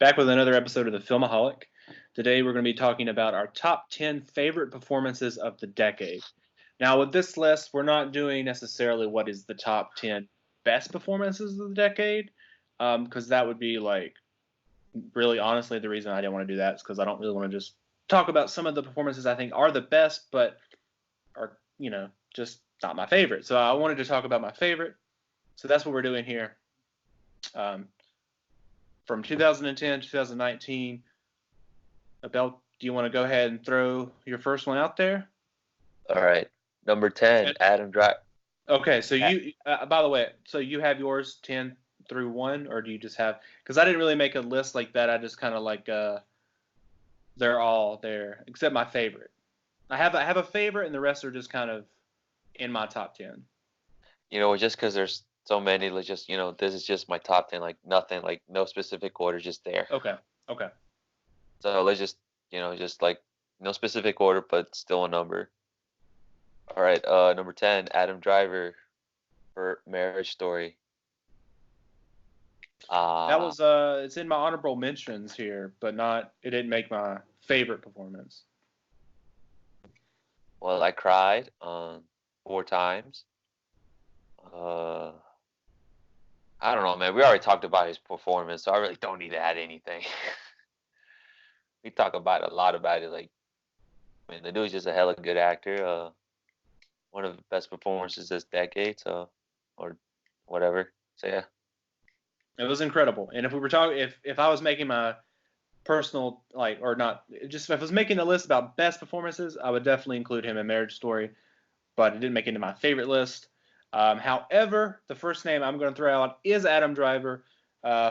Back with another episode of the Filmaholic. Today we're going to be talking about our top 10 favorite performances of the decade. Now, with this list, we're not doing necessarily what is the top 10 best performances of the decade, because that would be like, really honestly, the reason I didn't want to do that is because I don't really want to just talk about some of the performances I think are the best, but are, just not my favorite. So I wanted to talk about my favorite. So that's what we're doing here. From 2010 to 2019. Abel, do you want to go ahead and throw your first one out there? All right. Number 10, Adam Driver. Okay, so you, by the way, so you have yours 10 through 1, or do you just have, because I didn't really make a list like that. I just kind of like, they're all there, except my favorite. I have a favorite, and the rest are just kind of in my top 10. Just because there's so many, let's just, this is just my top 10, like nothing, like no specific order, just there. Okay. So let's just, just like no specific order, but still a number. All right, number 10, Adam Driver for Marriage Story. That was it's in my honorable mentions here, but it didn't make my favorite performance. Well, I cried 4 times. I don't know, man. We already talked about his performance, so I really don't need to add anything. We talk about a lot about it. Like, I mean, the dude's just a hella good actor. One of the best performances this decade, or whatever. So yeah, it was incredible. And if we were talking, if I was making my personal, like, or not, just if I was making a list about best performances, I would definitely include him in Marriage Story, but it didn't make it into my favorite list. However, the first name I'm going to throw out is Adam Driver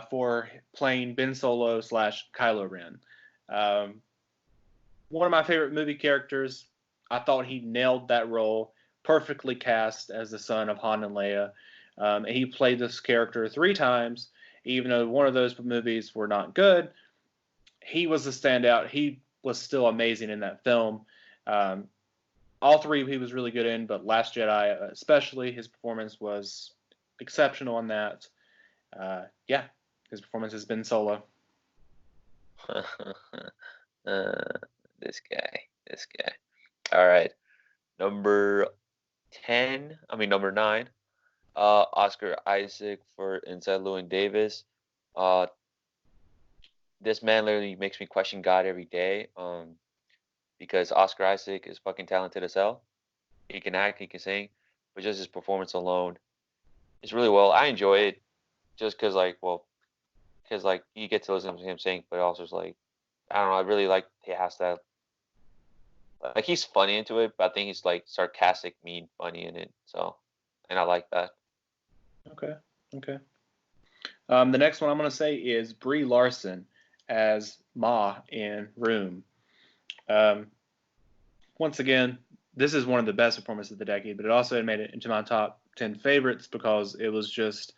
for playing Ben Solo / Kylo Ren. One of my favorite movie characters. I thought he nailed that role, perfectly cast as the son of Han and Leia. And he played this character 3 times, even though one of those movies were not good. He was the standout. He was still amazing in that film. All 3 he was really good in, but Last Jedi especially, his performance was exceptional in that. His performance has been Solo. This guy. All right, number 9. Oscar Isaac for Inside Llewyn Davis. This man literally makes me question God every day. Because Oscar Isaac is fucking talented as hell. He can act, he can sing, but just his performance alone is really well. I enjoy it just because you get to listen to him sing, but also it's like, I don't know, I really like he has that. Like, he's funny into it, but I think he's like sarcastic, mean, funny in it. So, and I like that. Okay. The next one I'm going to say is Brie Larson as Ma in Room. Once again, this is one of the best performances of the decade, but it also made it into my top 10 favorites because it was just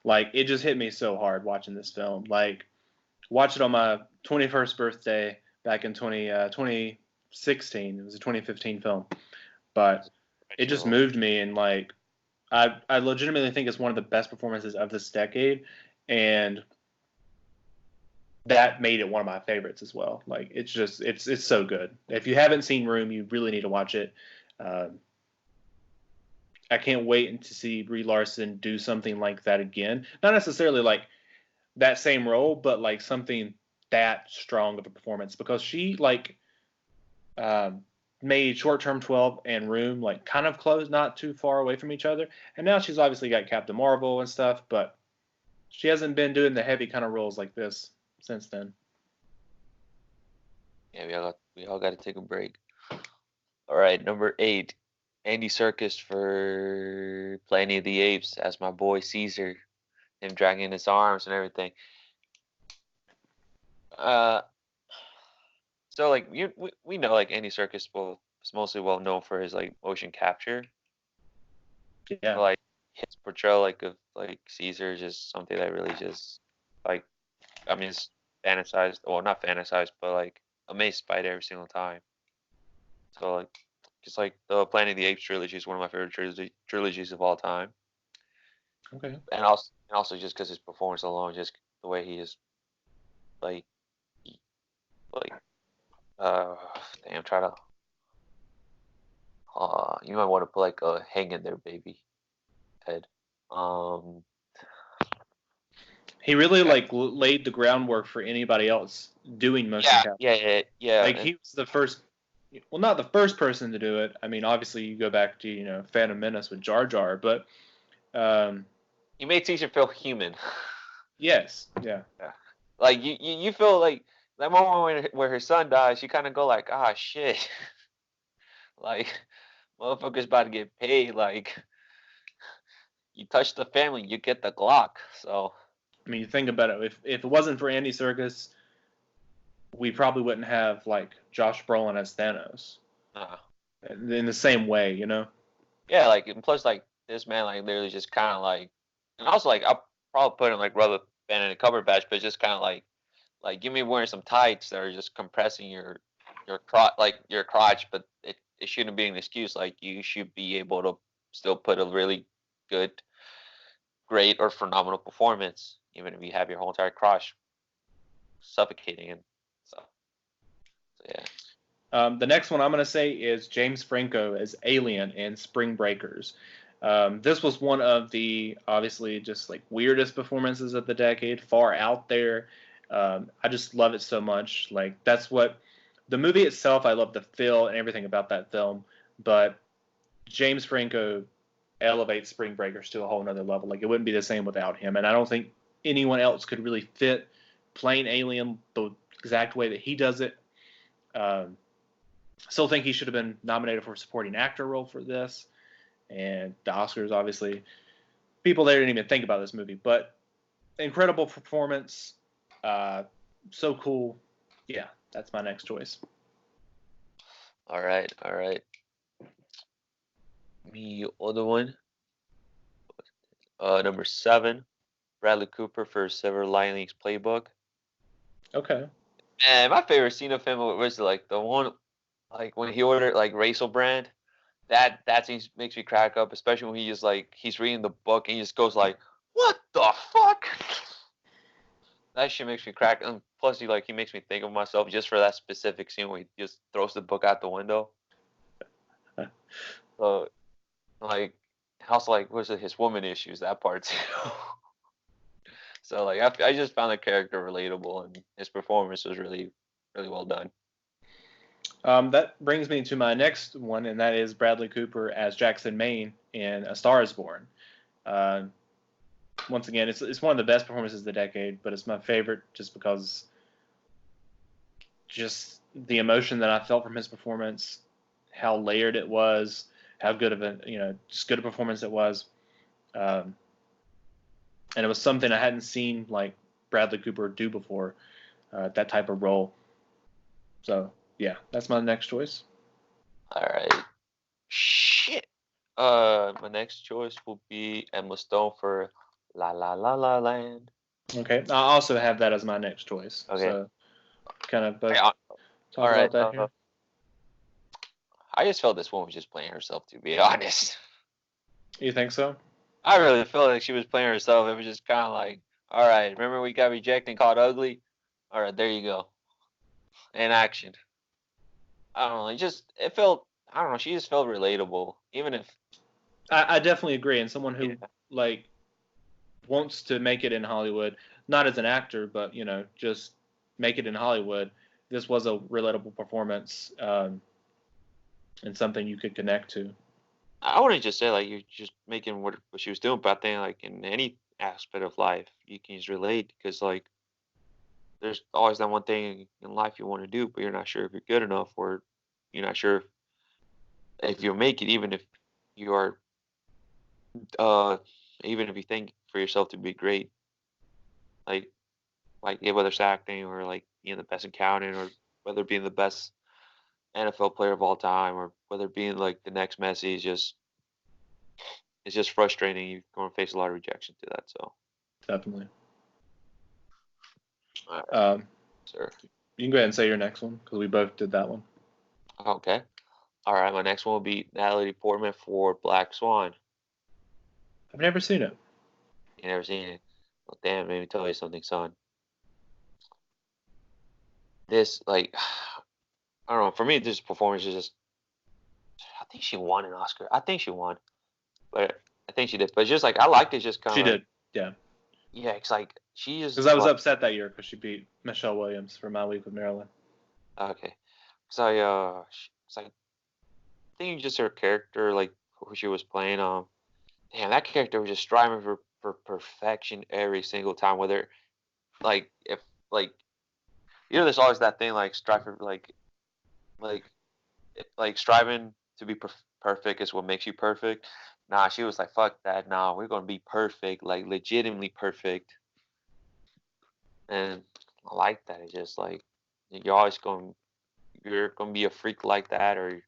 like, it just hit me so hard watching this film. Like, watched it on my 21st birthday back in 2016. It was a 2015 film, but it just moved me, and like, I legitimately think it's one of the best performances of this decade, and that made it one of my favorites as well. Like, it's just, it's so good. If you haven't seen Room, you really need to watch it. I can't wait to see Brie Larson do something like that again. Not necessarily like that same role, but like something that strong of a performance, because she like made Short Term 12 and Room like kind of close, not too far away from each other. And now she's obviously got Captain Marvel and stuff, but she hasn't been doing the heavy kind of roles like this since then. Yeah, we all got to take a break. All right, number 8, Andy Serkis for Planet of the Apes as my boy Caesar, him dragging his arms and everything. So like we know like Andy Serkis is mostly well known for his like motion capture. Yeah. But, like, his portrayal like of like Caesar is just something that really just like, I mean, it's fantasized, well, not fantasized, but like amazed by it every single time. So like, just like the Planet of the Apes trilogy is one of my favorite trilogies of all time. Okay. And also just because his performance alone, just the way he is like like damn, try to you might want to put like a hang in there, baby head. Um, He really like laid the groundwork for anybody else doing motion yeah, capture. yeah, Like and he was the first, well, not the first person to do it. I mean, obviously you go back to Phantom Menace with Jar Jar, but um, he made Caesar feel human. yes, yeah. Yeah. Like you feel like that moment where her son dies, you kind of go like, ah, shit, like motherfucker's about to get paid. Like you touch the family, you get the Glock. So I mean, you think about it. If it wasn't for Andy Serkis, we probably wouldn't have like Josh Brolin as Thanos uh, in the same way, you know. yeah, like and plus like this man like literally just kind of like, and also like I'll probably put in like rubber band in a cover badge, but just kind of like give me wearing some tights that are just compressing your crotch like your crotch, but it shouldn't be an excuse. Like you should be able to still put a really good, great, or phenomenal performance, even if you have your whole entire crotch suffocating. And so yeah. The next one I'm going to say is James Franco as Alien in Spring Breakers. This was one of the obviously just like weirdest performances of the decade, far out there. I just love it so much. Like that's what the movie itself. I love the feel and everything about that film, but James Franco elevates Spring Breakers to a whole nother level. Like it wouldn't be the same without him, and I don't think anyone else could really fit playing Alien the exact way that he does it. Um, Still think he should have been nominated for a supporting actor role for this, and the Oscars obviously people there didn't even think about this movie, but incredible performance, uh, so cool. Yeah, that's my next choice. All right, all right. The other one, number 7, Bradley Cooper for Silver Linings Playbook. Okay. And my favorite scene of him was like the one, like when he ordered like Raisel Brand. That scene makes me crack up, especially when he just like he's reading the book and he just goes like, "What the fuck?" That shit makes me crack. And plus, he makes me think of myself just for that specific scene where he just throws the book out the window. So like, also like, was it his woman issues that part too? So like, I just found the character relatable and his performance was really really well done. That brings me to my next one, and that is Bradley Cooper as Jackson Maine in A Star Is Born. Uh, Once again, it's one of the best performances of the decade, but it's my favorite just because just the emotion that I felt from his performance, how layered it was, how good of a just good a performance it was, um, and it was something I hadn't seen like Bradley Cooper do before, that type of role. So yeah, that's my next choice. All right. Shit. My next choice will be Emma Stone for La La La La Land. Okay, I also have that as my next choice. Okay. So kind of both All talk right. about that here. I just felt this woman was just playing herself, to be honest. You think so? I really felt like she was playing herself. It was just kind of like, all right, remember we got rejected and called ugly? All right, there you go. In action. I don't know. It felt, I don't know. She just felt relatable. Even if, I definitely agree. And someone yeah. who like wants to make it in Hollywood, not as an actor, but just make it in Hollywood. This was a relatable performance, and something you could connect to. I wouldn't just say like you're just making what she was doing, but I think like in any aspect of life, you can just relate because like there's always that one thing in life you want to do, but you're not sure if you're good enough or you're not sure if you'll make it, even if you are, uh, even if you think for yourself to be great, like yeah, whether it's acting or like being the best accountant or whether being the best NFL player of all time or whether being like the next Messi is just it's just frustrating. You're going to face a lot of rejection to that. So, Definitely. all right, Um, sir. you can go ahead and say your next one because we both did that one. Okay. All right. My next one will be Natalie Portman for Black Swan. I've never seen it. You never seen it? Well, damn. Let me tell you something, son. this like I don't know. For me, this performance is just. I think she won an Oscar. I think she won, but I think she did. But it's just like I liked it. Just kind She of like did, yeah. yeah, it's like she Because just I was like upset that year because she beat Michelle Williams for My Week with Marilyn. okay. Cause it's like I think just her character, like who she was playing. Damn, that character was just striving for perfection every single time. Whether like if like there's always that thing like strive for like like striving to be perfect is what makes you perfect. Nah, she was like, fuck that. Nah, we're gonna be perfect, like legitimately perfect. And I like that. It's just like you're always you're gonna be a freak like that, or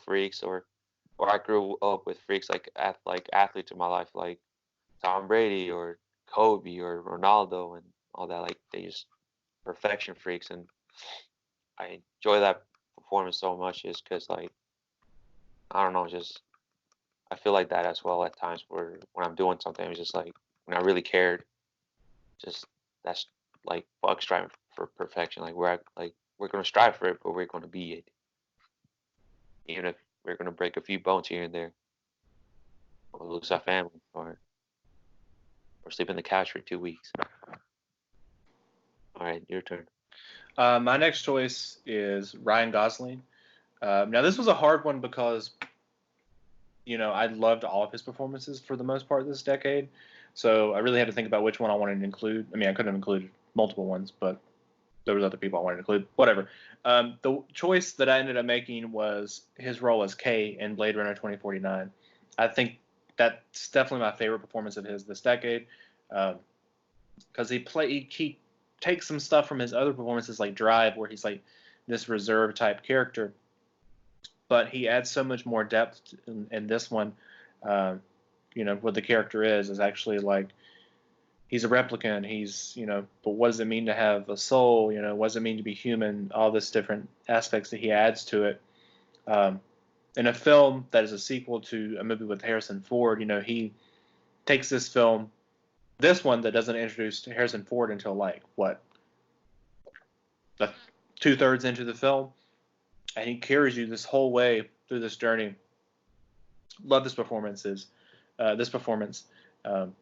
freaks, or I grew up with freaks like athletes in my life, like Tom Brady or Kobe or Ronaldo and all that. Like they just perfection freaks, and I enjoy that performance so much, just because like I don't know, just I feel like that as well at times where when I'm doing something, it's just like when I really cared, just that's like fuck striving for perfection. Like we're gonna strive for it, but we're gonna be it, even if we're gonna break a few bones here and there, or lose our family, or sleep in the couch for 2 weeks. All right, your turn. My next choice is Ryan Gosling. Now, this was a hard one because, I loved all of his performances for the most part this decade. So I really had to think about which one I wanted to include. I mean, I could have included multiple ones, but there was other people I wanted to include. Whatever. The choice that I ended up making was his role as K in Blade Runner 2049. I think that's definitely my favorite performance of his this decade, because he takes some stuff from his other performances like Drive, where he's like this reserved type character, but he adds so much more depth in this one. What the character is actually like he's a replicant. But what does it mean to have a soul? What does it mean to be human? All this different aspects that he adds to it. In a film that is a sequel to a movie with Harrison Ford, he takes this one that doesn't introduce Harrison Ford until like what, the 2/3 into the film, and he carries you this whole way through this journey. Love this performances. This performance. Um,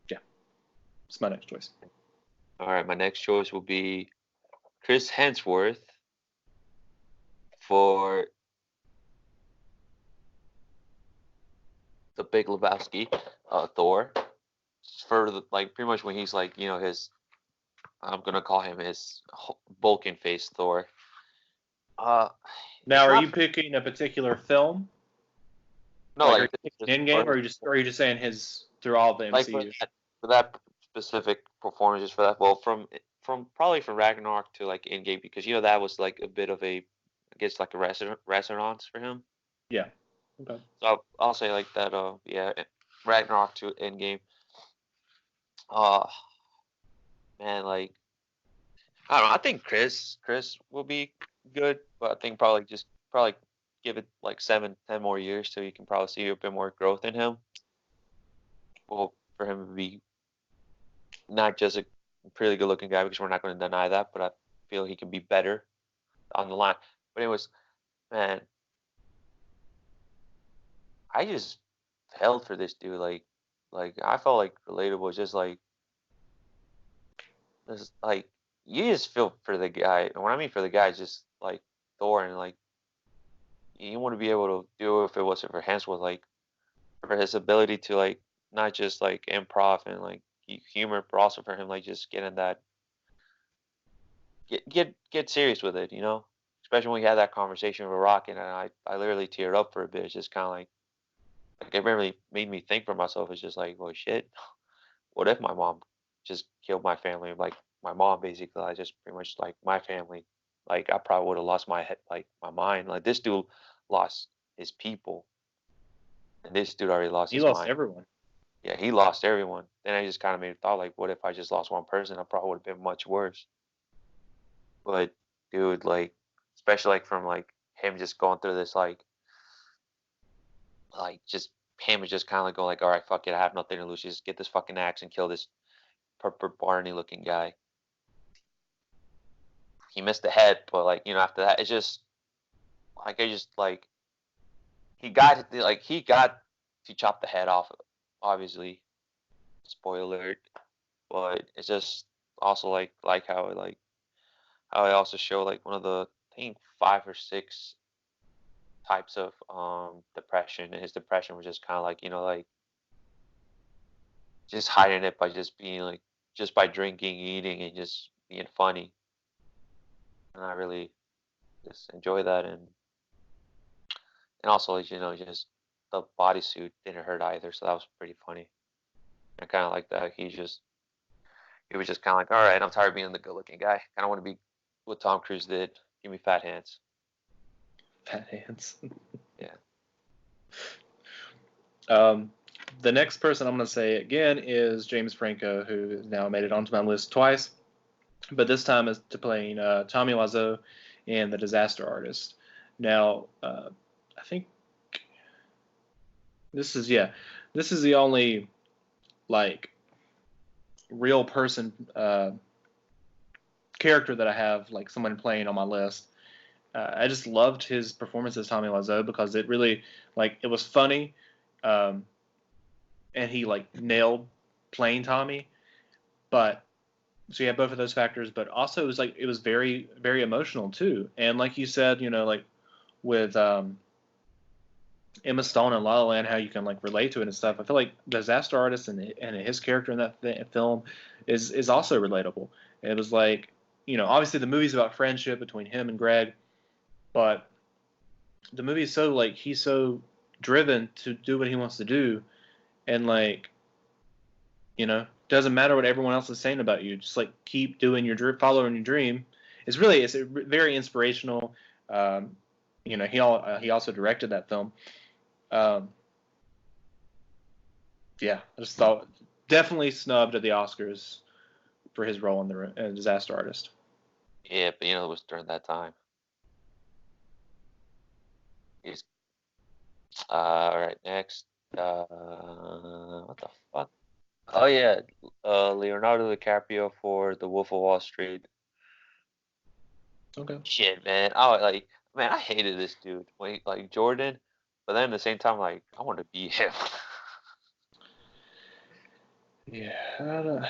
yeah, it's my next choice. All right, my next choice will be Chris Hemsworth for the Big Lebowski, Thor. For like pretty much when he's like his I'm gonna call him his Vulcan face Thor. Uh, Now, it's are not you picking a particular film? no Like, are like you just picking Endgame, for or his are you just saying his through all the like MCU? for that specific performances for that. Well, from probably from Ragnarok to like Endgame because that was like a bit of a I guess like a resonance for him. Yeah. Okay. So I'll say like that. Yeah, Ragnarok to Endgame. Uh, man, like I don't know. I think Chris will be good, but I think probably give it like 7, 10 more years so you can probably see a bit more growth in him. Well, for him to be not just a pretty good looking guy because we're not going to deny that, but I feel he can be better on the line. But anyways, man, I just felt for this dude. Like I felt like relatable. Just like this, like you just feel for the guy. And when I mean for the guy, it's just like Thor and like you want to be able to do it if it wasn't for Hemsworth, like for his ability to like not just like improv and like humor, but also for him like just getting that get serious with it, Especially when we had that conversation with Rock, and I literally teared up for a bit. It's just kind of like it really made me think for myself. It's just like, well, shit. What if my mom just killed my family? Like my mom, basically, I just pretty much like my family. Like I probably would have lost my head, like my mind. Like this dude lost his people, and this dude already lost He his lost mind. everyone. Yeah, he lost everyone. Then I just kind of made a thought, like, what if I just lost one person? I probably would have been much worse. But dude, like, especially like from like him just going through this like just him just kind of like going like, all right, fuck it, I have nothing to lose. Just get this fucking axe and kill this Barney looking guy. he missed the head, but like after that, it's just like he got to chop the head off. Obviously, spoiler alert, but it's just also like how I also show like one of the I think 5 or 6 types of depression, and his depression was just kind of like like just hiding it by just being like just by drinking, eating, and just being funny. And I really just enjoy that, and also just the bodysuit didn't hurt either, so that was pretty funny. I kind of like that he was just kind of like, all right, I'm tired of being the good-looking guy. Kind of want to be what Tom Cruise did. Give me fat hands. Fat hands. Yeah. The next person I'm going to say again is James Franco, who has now made it onto my list twice, but this time is to playing Tommy Wiseau in The Disaster Artist. Now, I think this is the only like real person character that I have like someone playing on my list. I just loved his performance as Tommy Wiseau because it really it was funny, and he like nailed playing Tommy. But so you have both of those factors, but also it was very very emotional too. And like you said, like with Emma Stone and La La Land, how you can like relate to it and stuff. I feel like Disaster Artist and his character in that film is also relatable. And it was like obviously the movie's about friendship between him and Greg, but the movie is so like he's so driven to do what he wants to do, and doesn't matter what everyone else is saying about you, just like keep doing following your dream. It's very inspirational. He also directed that film. Yeah, I just thought definitely snubbed at the Oscars for his role in the Disaster Artist. Yeah, but it was during that time. He's all right. Next, what the fuck? Oh yeah, Leonardo DiCaprio for The Wolf of Wall Street. Okay. Shit, man. Man, I hated this dude. Like Jordan, but then at the same time, like I want to be him. Yeah.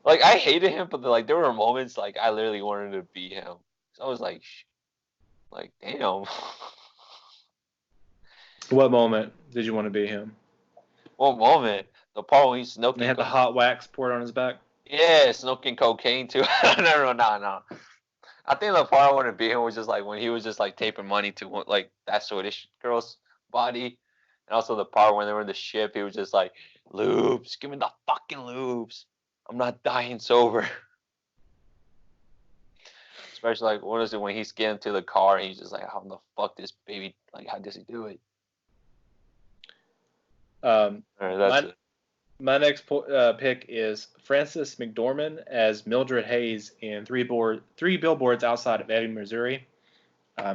Like I hated him, but there were moments like I literally wanted to be him. So I was like damn. What moment did you want to be him? What moment? The part when he's smoking. They had the hot wax poured on his back. Yeah, smoking cocaine too. No. I think the part I wanted to be him was just like when he was just like taping money to like that Swedish girl's body, and also the part when they were in the ship, he was just like, "Lubes, give me the fucking lubes. I'm not dying sober." Especially like what is it when he's getting to the car and he's just like, "How the fuck this baby? Like, how does he do it?" That's it. My next pick is Frances McDormand as Mildred Hayes in Three Billboards Outside of Ebbing, Missouri.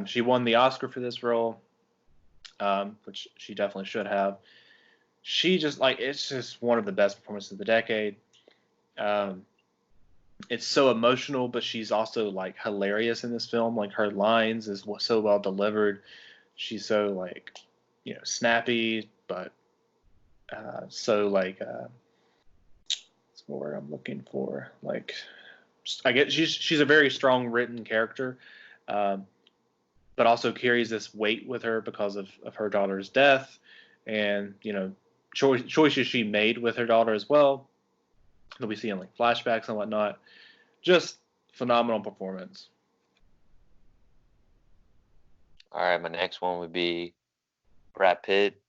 She won the Oscar for this role, which she definitely should have. She just it's just one of the best performances of the decade. It's so emotional, but she's also like hilarious in this film. Like her lines is so well delivered. She's so snappy, but so what's the word I'm looking for? I get she's a very strong written character, but also carries this weight with her because of her daughter's death, and choices she made with her daughter as well. That we see in flashbacks and whatnot. Just phenomenal performance. All right, my next one would be Brad Pitt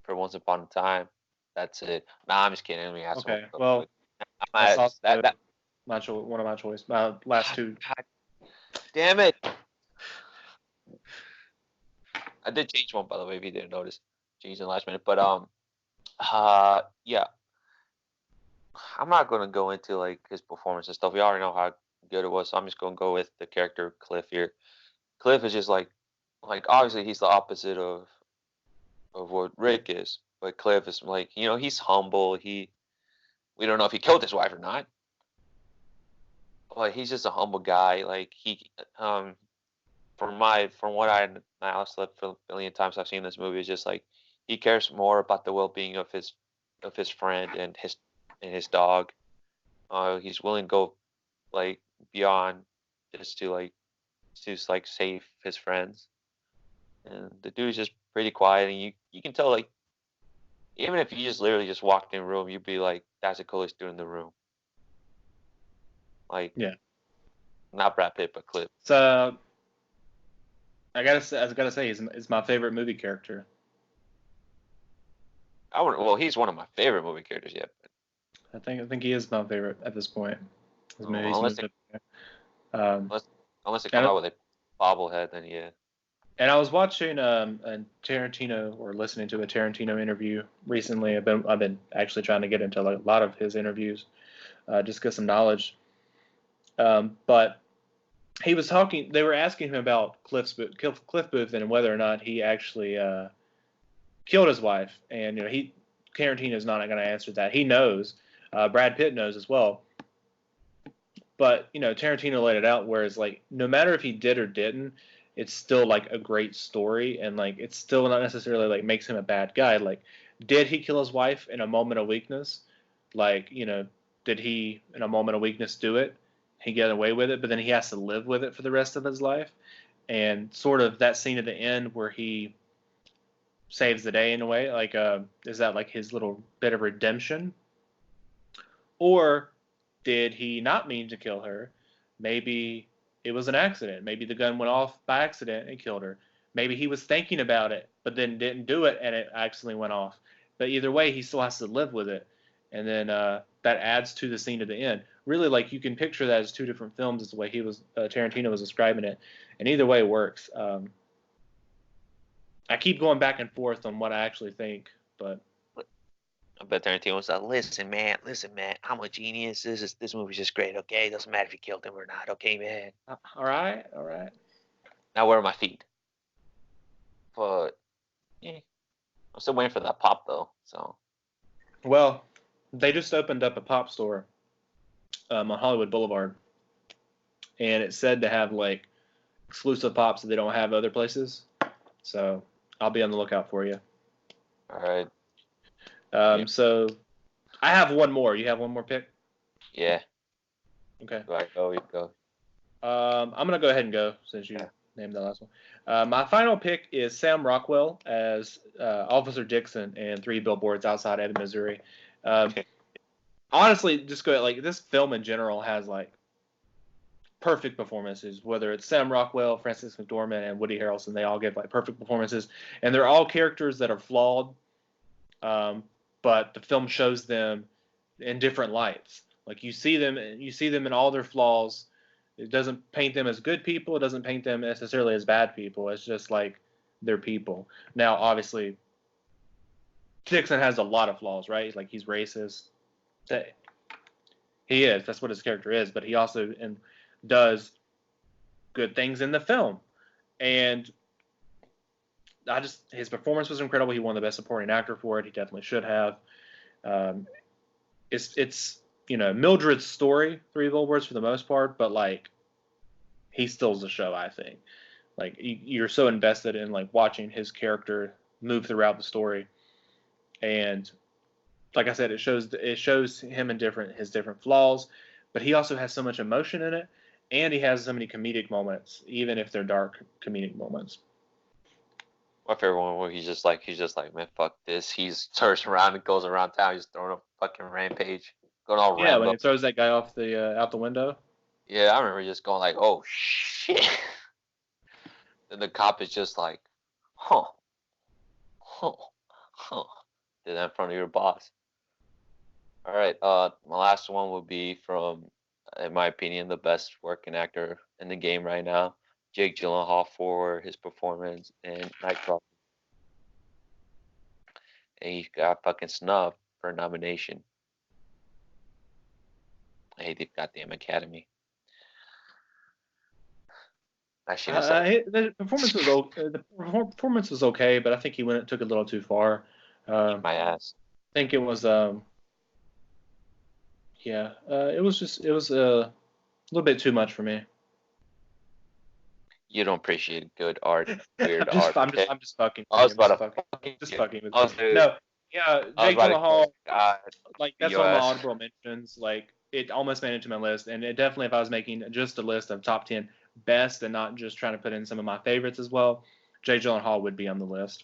for Once Upon a Time. That's it. Nah, I'm just kidding. Let me ask. Okay, well, that's also one of my choice. My last two. God, damn it! I did change one, by the way, if you didn't notice. Changed in the last minute, but yeah. I'm not gonna go into his performance and stuff. We already know how good it was, so I'm just gonna go with the character Cliff here. Cliff is just like obviously he's the opposite of what Rick is, but Cliff is he's humble. We don't know if he killed his wife or not, But he's just a humble guy. Like um, from what I now slept for a billion times I've seen this movie is just like he cares more about the well-being of his friend and his dog. He's willing to go like beyond just to like save his friends. And the dude's just pretty quiet, and you can tell like even if you just literally just walked in a room, you'd be like, that's the coolest dude in the room. Like Yeah. not Brad Pitt, but Clip. So I gotta say, he's my favorite movie character. Well, he's one of my favorite movie characters yet. I think he is my favorite at this point. His But, movies moved up there. Um, unless they come and out with a bobblehead, then yeah. and I was watching a Tarantino or listening to a Tarantino interview recently. I've been actually trying to get into a lot of his interviews, just get some knowledge. But he was talking. They were asking him about Cliff Booth and whether or not he actually killed his wife. And Tarantino's not going to answer that. He knows. Brad Pitt knows as well. But Tarantino laid it out, whereas like no matter if he did or didn't, it's still like a great story, and like it's still not necessarily like makes him a bad guy. Like, did he kill his wife in a moment of weakness? Like, did he in a moment of weakness do it? He get away with it, but then he has to live with it for the rest of his life. And sort of that scene at the end where he saves the day in a way, like is that like his little bit of redemption? Or did he not mean to kill her? Maybe it was an accident. Maybe the gun went off by accident and killed her. Maybe he was thinking about it, but then didn't do it and it accidentally went off. But either way, he still has to live with it. And then that adds to the scene at the end. Really, like you can picture that as two different films, is the way Tarantino was describing it. And either way works. I keep going back and forth on what I actually think, but I bet Tarantino was like, listen, man, I'm a genius. This movie's just great, okay? Doesn't matter if you killed him or not, okay, man. all right, all right. Now where are my feet? But yeah, I'm still waiting for that pop though. So Well, they just opened up a pop store on Hollywood Boulevard, and it's said to have like exclusive pops that they don't have other places. So I'll be on the lookout for you. all right. Yeah. So I have one more. You have one more pick? Yeah. Okay. Go ahead, go. You go. I'm gonna go ahead and go since you named the last one. My final pick is Sam Rockwell as Officer Dixon in Three Billboards Outside Ebbing, Missouri. Honestly, just go like this film in general has like perfect performances. Whether it's Sam Rockwell, Francis McDorman, and Woody Harrelson, they all give like perfect performances, and they're all characters that are flawed. But the film shows them in different lights. Like you see them in all their flaws. It doesn't paint them as good people. It doesn't paint them necessarily as bad people. It's just like they're people. Now, obviously, Dixon has a lot of flaws, right? Like he's racist. He is. That's what his character is. But he also does good things in the film, and his performance was incredible. He won the best supporting actor for it. He definitely should have. It's Mildred's story, Three Billboards for the most part, but like he steals the show. I think like you're so invested in like watching his character move throughout the story, and like I said, it shows him in his different flaws, but he also has so much emotion in it, and he has so many comedic moments, even if they're dark comedic moments. My favorite one where he's just like, man, fuck this. He's turns around and goes around town. He's throwing a fucking rampage, going all Yeah, Rambo. when he throws that guy off the out the window. Yeah, I remember just going like, oh shit. And the cop is just like, huh, huh, huh. Did that in front of your boss. All right. My last one would be from, in my opinion, the best working actor in the game right now, Jake Gyllenhaal, for his performance in Nightcrawler. And he got fucking snubbed for a nomination. I hate the goddamn Academy. The performance was the performance was okay, but I think took it a little too far. My ass. I think it was it was little bit too much for me. You don't appreciate good art, weird art, okay? I'm just fucking with I you. was I'm just about to fucking, fucking just you. fucking with I you. was, dude, No, yeah, I was Jake about to Gyllenhaal, God, like beat that's your one of my ass. honorable mentions. Like it almost made it to my list, and it definitely, if I was making just a list of top 10 best and not just trying to put in some of my favorites as well, Jake Gyllenhaal would be on the list.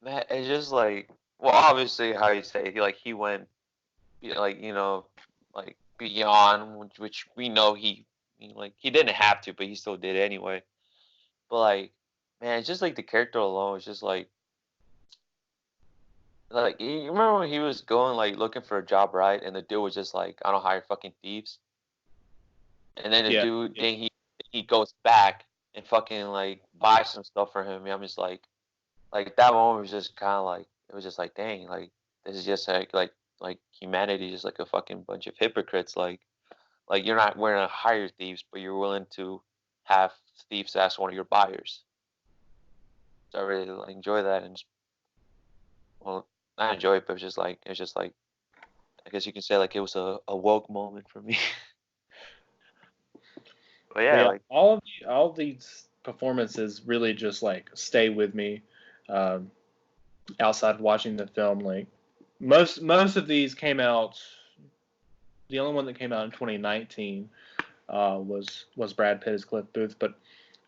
Man, it's just like, well, obviously, how you say, he went, like, like beyond, which we know he didn't have to, but he still did anyway. But like, man, it's just like the character alone is just like you remember when he was going like looking for a job, right? And the dude was just like, I don't hire fucking thieves. And then the Yeah, dude, yeah, then he goes back and fucking like buys some stuff for him. I'm just like that moment was just kind of like it was just like, dang, like this is just like humanity, just like a fucking bunch of hypocrites. Like you're not willing to hire thieves, but you're willing to have thieves as one of your buyers. So I really like, enjoy that, and just, well, not enjoy it, but it's just like I guess you can say like it was a woke moment for me. But but yeah, yeah, like all of these performances really just like stay with me. Um, Outside of watching the film, like most of these came out. The only one that came out in 2019 was Brad Pitt as Cliff Booth, but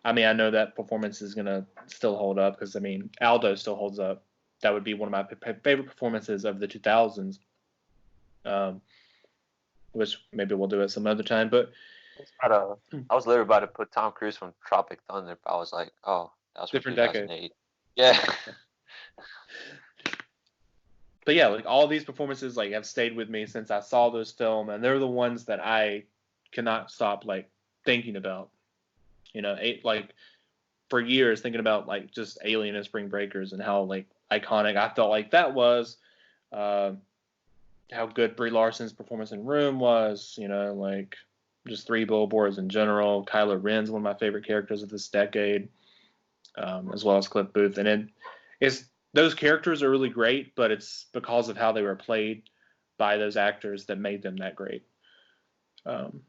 I mean I know that performance is gonna still hold up because I mean Aldo still holds up. That would be one of my favorite performances of the 2000s, um, which maybe we'll do it some other time. But I was literally about to put Tom Cruise from Tropic Thunder, but I was like, oh, that was from different decade. 2008. Yeah. But yeah, like all these performances like have stayed with me since I saw those film, and they're the ones that I cannot stop like thinking about. You know, like for years thinking about like just Alien and Spring Breakers and how like iconic I felt like that was. Uh, how good Brie Larson's performance in Room was. You know, like just Three Billboards in general. Kylo Ren's one of my favorite characters of this decade, as well as Cliff Booth. And it's those characters are really great, but it's because of how they were played by those actors that made them that great. Um,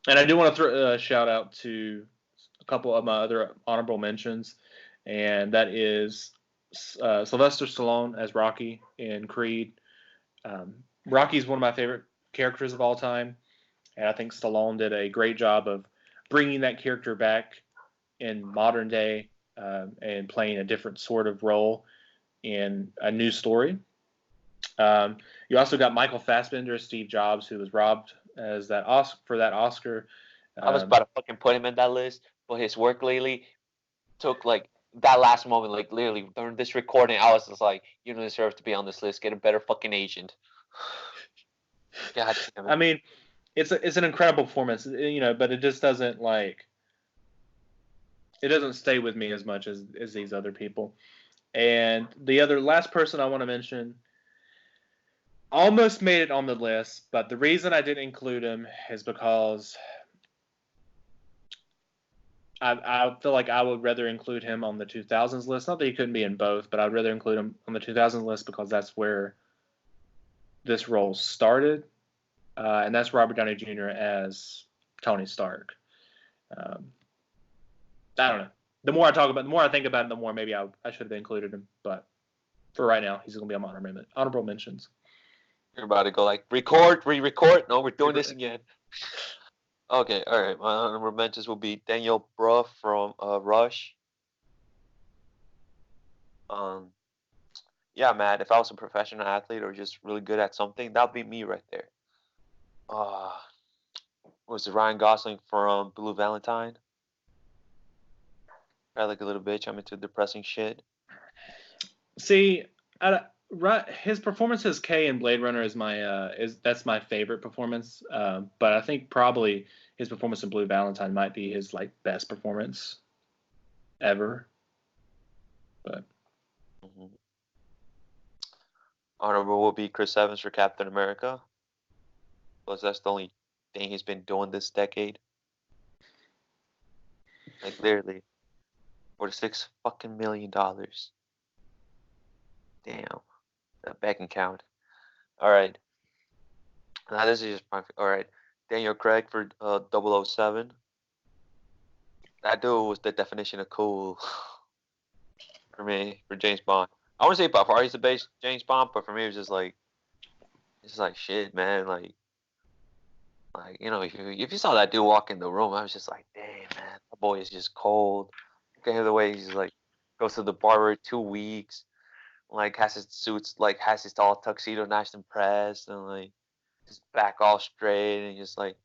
and I do want to throw a shout out to a couple of my other honorable mentions, and that is Sylvester Stallone as Rocky in Creed. Rocky is one of my favorite characters of all time, and I think Stallone did a great job of bringing that character back in modern day and playing a different sort of role in a new story. You also got Michael Fassbender as Steve Jobs, who was robbed as that for that Oscar. I was about Um, to fucking put him in that list, but his work lately took like that last moment, like literally during this recording, I was just like, you don't deserve to be on this list. Get a better fucking agent. God damn I it. mean, it's an incredible performance, you know, but it just doesn't like it doesn't stay with me as much as these other people. And the other last person I want to mention almost made it on the list, but the reason I didn't include him is because I feel like I would rather include him on the 2000s list. Not that he couldn't be in both, but I'd rather include him on the 2000s list because that's where this role started, and that's Robert Downey Jr. as Tony Stark. Um, I don't know. The more I talk about, the more I think about it, the more maybe I should have included him. But for right now, he's going to be on honorable mentions. You're about to go like record, re-record. No, we're doing this again. Okay, all right. My honorable mentions will be Daniel Bruh from Rush. Um, yeah, man. If I was a professional athlete or just really good at something, that'd be me right there. Uh, was it Ryan Gosling from Blue Valentine? I like a little bitch. I'm into depressing shit. See, his performance as K in Blade Runner is that's my favorite performance. But I think probably his performance in Blue Valentine might be his like best performance ever. But Mm-hmm. Honorable will be Chris Evans for Captain America. Because that's the only thing he's been doing this decade. Like literally, $46 fucking million. Damn, that bank account. All right. Now this is just my all right. Daniel Craig for 007. That dude was the definition of cool for me for James Bond. I want to say by far he's the best James Bond, but for me it was just like shit, man. Like if you saw that dude walk in the room, I was just like, damn, man, that boy is just cold. Okay, the way he's like goes to the barber 2 weeks, like has his suits, like has his tall tuxedo nice and pressed, and like his back all straight, and just like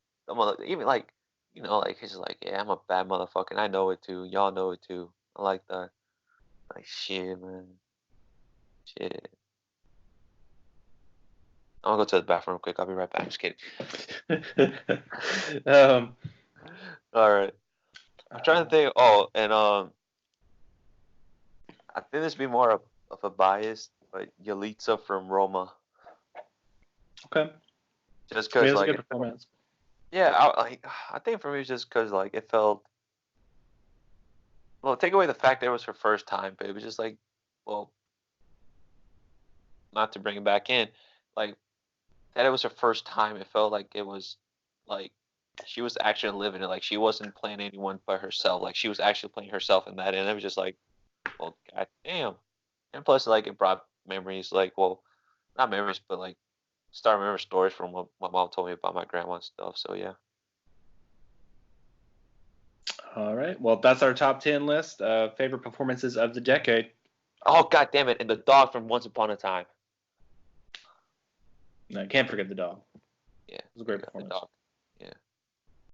even like like he's just like, yeah, I'm a bad motherfucker, and I know it too. Y'all know it too. I like that. Like shit, man. Shit. I'll go to the bathroom real quick. I'll be right back. I'm just kidding. um, All right. I'm trying to think. Oh, and I think this would be more of a bias, but Yalitza from Roma. okay. Just I mean, because, it was a like, good performance. yeah, I think for me it's just because, like, it felt. Well, take away the fact that it was her first time, but it was just like, well, not to bring it back in, like that it was her first time. It felt like it was, like, she was actually living it. Like she wasn't playing anyone but herself. Like she was actually playing herself in that, and it was just like, well, goddamn. And plus, like, it brought memories, like, well, not memories, but like, start remember stories from what my mom told me about my grandma and stuff. So yeah. All right. Well, that's our top 10 list of favorite performances of the decade. Oh, god damn it! And the dog from Once Upon a Time. I can't forget the dog. Yeah, It was a great the performance. dog.